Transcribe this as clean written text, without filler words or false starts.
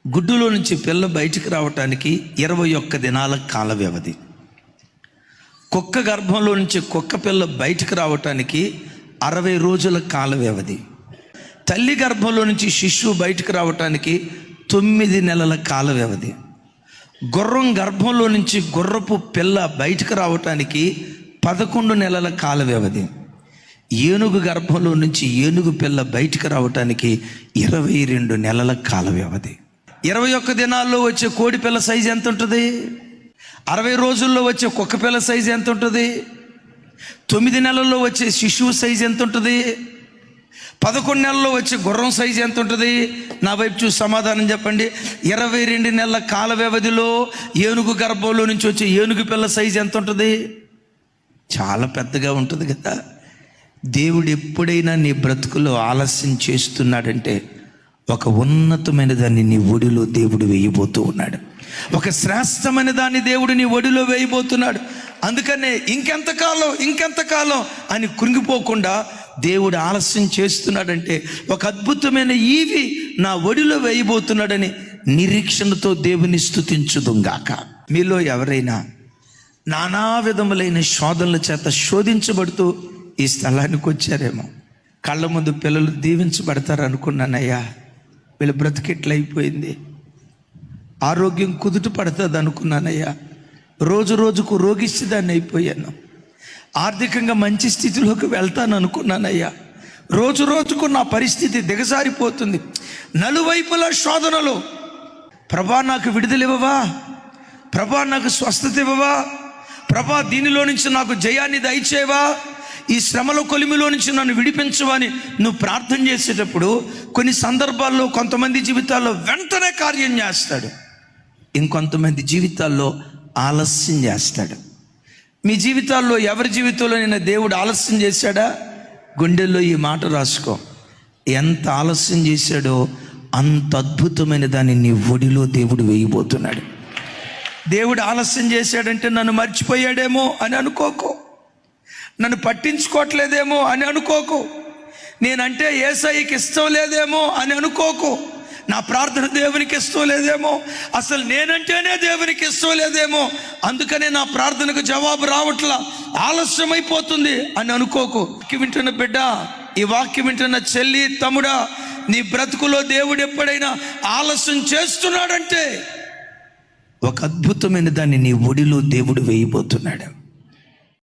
గుడ్డులో నుంచి పిల్ల బయటికి రావటానికి 21 దినాల కాల వ్యవధి. కుక్క గర్భంలో నుంచి కుక్క పిల్ల బయటికి రావటానికి 60 రోజుల కాల వ్యవధి. తల్లి గర్భంలో నుంచి శిశువు బయటికి రావటానికి 9 నెలల కాల వ్యవధి. గుర్రం గర్భంలో నుంచి గుర్రపు పిల్ల బయటికి రావటానికి 11 నెలల కాల వ్యవధి. ఏనుగు గర్భంలో నుంచి ఏనుగు పిల్ల బయటికి రావటానికి 22 నెలల కాల వ్యవధి. 21 దినాల్లో వచ్చే కోడి పిల్ల సైజు ఎంత ఉంటుంది? 60 రోజుల్లో వచ్చే కుక్క పిల్ల సైజు ఎంత ఉంటుంది? 9 నెలల్లో వచ్చే శిశువు సైజు ఎంత ఉంటుంది? 11 నెలల్లో వచ్చే గుర్రం సైజు ఎంత ఉంటుంది? నా వైపు చూసి సమాధానం చెప్పండి. 22 నెలల కాల వ్యవధిలో ఏనుగు గర్భంలో నుంచి వచ్చే ఏనుగు పిల్ల సైజు ఎంత ఉంటుంది? చాలా పెద్దగా ఉంటుంది కదా. దేవుడు ఎప్పుడైనా నీ బ్రతుకులో ఆలస్యం చేస్తున్నాడంటే ఒక ఉన్నతమైన దాన్ని నీ ఒడిలో దేవుడు వేయబోతూ ఉన్నాడు. ఒక శ్రేష్టమైన దాన్ని దేవుడు నీ ఒడిలో వేయబోతున్నాడు. అందుకనే ఇంకెంతకాలం అని కృంగిపోకుండా దేవుడు ఆలస్యం చేస్తున్నాడంటే ఒక అద్భుతమైన ఈవి నా ఒడిలో వేయబోతున్నాడని నిరీక్షణతో దేవుని స్తుతించుదుంగాక. మీలో ఎవరైనా నానా విధములైన శోధనల చేత శోధించబడుతూ ఈ స్థలానికి వచ్చారేమో. కళ్ళ ముందు పిల్లలు దీవించబడతారు అనుకున్నానయ్యా, వీళ్ళ బ్రతికెట్లయిపోయింది. ఆరోగ్యం కుదుట పడుతుంది అనుకున్నానయ్యా, రోజు రోజుకు రోగిష్టిదాన్ని అయిపోయాను. ఆర్థికంగా మంచి స్థితిలోకి వెళ్తాను అనుకున్నానయ్యా, రోజు రోజుకు నా పరిస్థితి దిగజారిపోతుంది. నలువైపులా శోధనలు. ప్రభా నాకు విడుదలివ్వవా? ప్రభా నాకు స్వస్థత ఇవ్వవా? ప్రభా దీనిలో నుంచి నాకు జయాన్ని దయచేవా? ఈ శ్రమల కొలిమిలో నుంచి నన్ను విడిపించవని నువ్వు ప్రార్థన చేసేటప్పుడు కొన్ని సందర్భాల్లో కొంతమంది జీవితాల్లో వెంటనే కార్యం చేస్తాడు, ఇంకొంతమంది జీవితాల్లో ఆలస్యం చేస్తాడు. మీ జీవితాల్లో ఎవరి జీవితంలో నేను దేవుడు ఆలస్యం చేశాడా? గుండెల్లో ఈ మాట రాసుకో. ఎంత ఆలస్యం చేశాడో అంత అద్భుతమైన దాన్ని నీ ఒడిలో దేవుడు వేయబోతున్నాడు. దేవుడు ఆలస్యం చేశాడంటే నన్ను మర్చిపోయాడేమో అని అనుకోకు, నన్ను పట్టించుకోవట్లేదేమో అని అనుకోకు, నేనంటే యేసయ్యకి ఇష్టం లేదేమో అని అనుకోకు, నా ప్రార్థన దేవునికి ఇష్టం లేదేమో, అసలు నేనంటేనే దేవునికి ఇష్టం లేదేమో, అందుకనే నా ప్రార్థనకు జవాబు రావట్లా, ఆలస్యం అయిపోతుంది అని అనుకోకు. వాక్యం వింటున్న బిడ్డ, ఈ వాక్యం వింటున్న చెల్లి, తమ్ముడా, నీ బ్రతుకులో దేవుడు ఎప్పుడైనా ఆలస్యం చేస్తున్నాడంటే ఒక అద్భుతమైన దాన్ని నీ ఒడిలో దేవుడు వేయబోతున్నాడు.